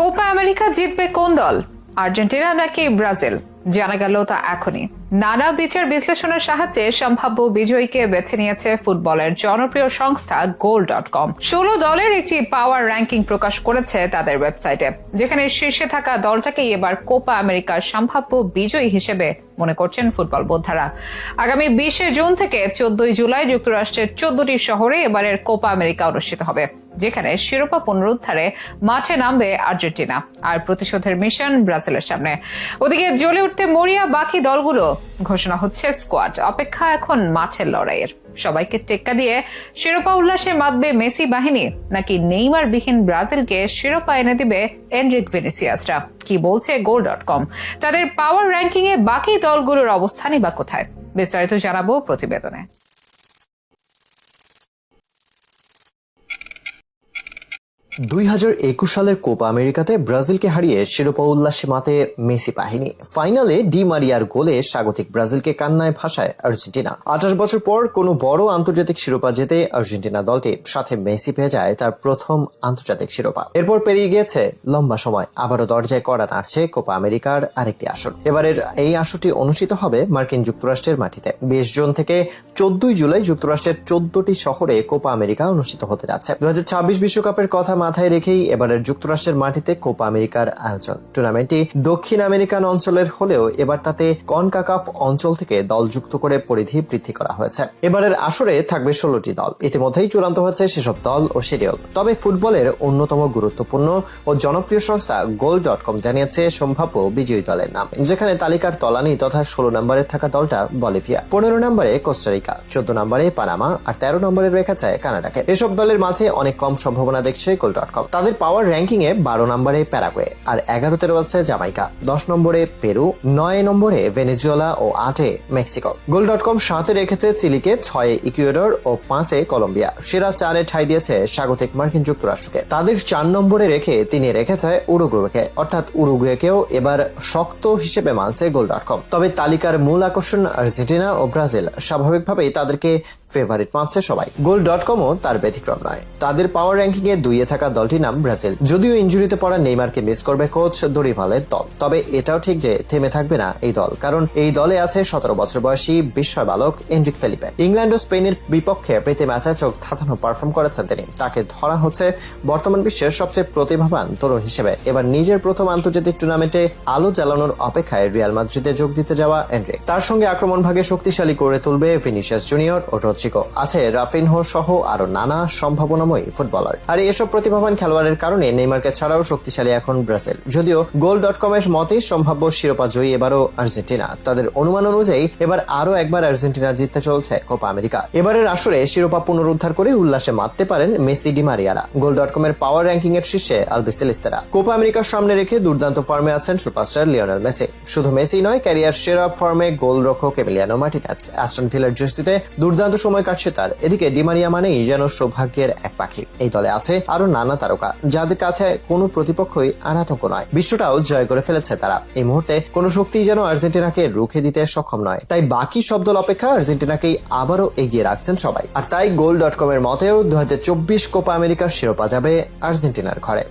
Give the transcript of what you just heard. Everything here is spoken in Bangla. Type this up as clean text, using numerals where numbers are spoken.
কোপা আমেরিকা জিতবে কোন দল, আর্জেন্টিনা নাকি ব্রাজিল? জানা গেল তা এখনই। নানা বিচার বিশ্লেষণের সাহায্যে সম্ভাব্য বিজয়ীকে বেছে নিয়েছে ফুটবলের জনপ্রিয় সংস্থা goal.com। 16 দলের একটি পাওয়ার র্যাঙ্কিং প্রকাশ করেছে তাদের ওয়েবসাইটে, যেখানে শীর্ষে থাকা দলটাকেই এবার কোপা আমেরিকার সম্ভাব্য বিজয়ী হিসেবে মনে করছেন ফুটবল বোদ্ধারা। আগামী 20 জুন থেকে 14 জুলাই যুক্তরাষ্ট্রের 14টি শহরে এবারের কোপা আমেরিকা অনুষ্ঠিত হবে, যেখানে শিরোপা পুনরুদ্ধারে মাঠে নামবে আর্জেন্টিনা আর প্রতিশোধের মিশন ব্রাজিলের সামনে। ওদিকে জ্বলে উঠতে মরিয়া বাকি দলগুলো। ঘোষণা হচ্ছে স্কোয়াড, অপেক্ষা এখন মাঠের লড়াইয়ের। সবাইকে টেক্কা দিয়ে শিরোপা উল্লাসে মাতবে মেসি বাহিনী, নাকি নেইমার বিহীন ব্রাজিলকে শিরোপা এনে দিবে এনরিক ভিনিসিয়াসরা? কি বলছে goal.com? তাদের পাওয়ার র্যাঙ্কিং এ বাকি দলগুলোর অবস্থানই বা কোথায়? বিস্তারিত জানাবো প্রতিবেদনে। 2021 সালের কোপা আমেরিকাতে ব্রাজিলকে হারিয়ে শিরোপা উল্লাসে মাতে মেসি বাহিনী। ফাইনালে ডি মারিয়ার গোলে স্বাগতিক ব্রাজিলকে কান্নায় ভাসায় আর্জেন্টিনা। 28 বছর পর কোনো বড় আন্তর্জাতিক শিরোপা জেতে আর্জেন্টিনা দলটি সাথে মেসি পেয়ে যায় তার প্রথম আন্তর্জাতিক শিরোপা। এরপর পেরিয়ে গিয়েছে লম্বা সময়, আবারও দরজায় কড়া নাড়ছে কোপা আমেরিকার আরেকটি আসর। এবারের এই আসরটি অনুষ্ঠিত হবে মার্কিন যুক্তরাষ্ট্রের মাটিতে। 20 জুন থেকে 14 জুলাই যুক্তরাষ্ট্রের 14টি শহরে কোপা আমেরিকা অনুষ্ঠিত হতে যাচ্ছে। 2026 বিশ্বকাপের কথা মাথায় রেখেই এবারের যুক্তরাষ্ট্রের মাটিতে কোপা আমেরিকার আয়োজন। টুর্নামেন্টটি দক্ষিণ আমেরিকান অঞ্চলের হলেও এবার তাতে কনকাকাফ অঞ্চল থেকে দল যুক্ত করে পরিধি বৃদ্ধি করা হয়েছে। এবারের আসরে থাকবে 16টি দল। ইতিমধ্যেই চূড়ান্ত হয়েছে সেসব দল ও শিডিউল। তবে ফুটবলের অন্যতম গুরুত্বপূর্ণ ও জনপ্রিয় সংস্থা goal.com জানিয়েছে সম্ভাব্য বিজয়ী দলের নাম, যেখানে তালিকার তলানি তথা 16 নম্বরে থাকা দলটা বলিভিয়া, 15 নম্বরে কোস্টারিকা, 14 নম্বরে পানামা আর 13 নম্বরে রেখেছে কানাডাকে। এসব দলের মাঝে অনেক কম সম্ভাবনা দেখছে goal.com। তাদের পাওয়ার র্যাঙ্কিং এ 12 নম্বরে প্যারাগুয়ে, আর 11তে রয়েছে জামাইকা, 10 নম্বরে পেরু, 9 নম্বরে ভেনেজুয়েলা ও 8-এ মেক্সিকো। goal.com 7-এ রেখেছে চিলিকে, 6-এ ইকুয়েডর ও 5-এ কলম্বিয়া। সেরা 4-এ ঠাঁই দিয়েছে স্বাগতিক মার্কিন যুক্তরাষ্ট্রকে। তাদের 4 নম্বরে রেখে তিনি রেখেছে উরুগুয়েকে, অর্থাৎ উরুগুয়েকেও এবার শক্ত হিসেবে মানছে goal.com। তবে তালিকার মূল আকর্ষণ আর্জেন্টিনা ও ব্রাজিল, স্বাভাবিকভাবেই তাদেরকে ফেভারিট মানছে সবাই। goal.comও তার ব্যতিক্রম নয়। তাদের পাওয়ার র্যাঙ্কিং এ 2-এ থাকা দলটির নাম ব্রাজিল। যদিও ইনজুরিতে পড়া নেইমারকে মিস করবে কোচ দরিভালের দল, তবে এটাও ঠিক যে থেমে থাকবে না এই দল, কারণ এই দলে আছে 17 বছর বয়সী বিস্ময় বালক এনরিক ফেলিপে। ইংল্যান্ড ও স্পেনের বিপক্ষে প্রীতি ম্যাচে চোখ ধাঁধানো পারফর্ম করেছেন তিনি। তাকে ধরা হচ্ছে বর্তমান বিশ্বের সবচেয়ে প্রতিভাবান তরুণ হিসেবে। এবার নিজের প্রথম আন্তর্জাতিক টুর্নামেন্টে আলো জ্বালানোর অপেক্ষায় রিয়াল মাদ্রিদে যোগ দিতে যাওয়া এনরিক। তার সঙ্গে আক্রমণ ভাগে শক্তিশালী করে তুলবে ভিনিসিয়াস জুনিয়র ও রদ্রিগো। আছে রাফিনহো সহ আরো নানা সম্ভাবনাময় ফুটবলার। আর এসব প্রতিভাবান খেলোয়াড়ের কারণে নেইমারকে ছাড়াও শক্তিশালী এখন ব্রাজিল। যদিও goal.com এর মতে সম্ভাব্য শিরোপা জয়ী এবারও আর্জেন্টিনা। তাদের অনুমান অনুযায়ী এবার আরো একবার আর্জেন্টিনা জিততে চলছে কোপা আমেরিকা। এবারের আসরে শিরোপা পুনরুদ্ধার করে উল্লাসে মাততে পারেন মেসি ডি মারিয়ারা। goal.com এর পাওয়ার র্যাঙ্কিং এর শীর্ষে আলবিসেলিস্তারা। কোপা আমেরিকার সামনে রেখে দুর্দান্ত ফর্মে আছেন সুপারস্টার লিওনেল মেসি। শুধু মেসি নয়, ক্যারিয়ার সেরা ফর্মে গোলরক্ষক এমিলিয়ানো মার্টিনেজ। অ্যাস্টন ভিলার জার্সিতে দুর্দান্ত সময় কাটছে তার। এদিকে ডি মারিয়া মানেই যেন সৌভাগ্যের এক পাখি। এই দলে আছে আরো নানা তারকা, যাদের কাছে কোনো প্রতিপক্ষই আর আতঙ্ক নয়। বিশ্বটাও জয় করে ফেলেছে তারা। এই মুহূর্তে কোনো শক্তিই যেন আর্জেন্টিনাকে রুখে দিতে সক্ষম নয়। তাই বাকি সব দল অপেক্ষা আর্জেন্টিনাকেই আবারও এগিয়ে রাখছেন সবাই। আর তাই goal.com এর মতেও 2024 কোপা আমেরিকার শিরোপা যাবে আর্জেন্টিনার ঘরে।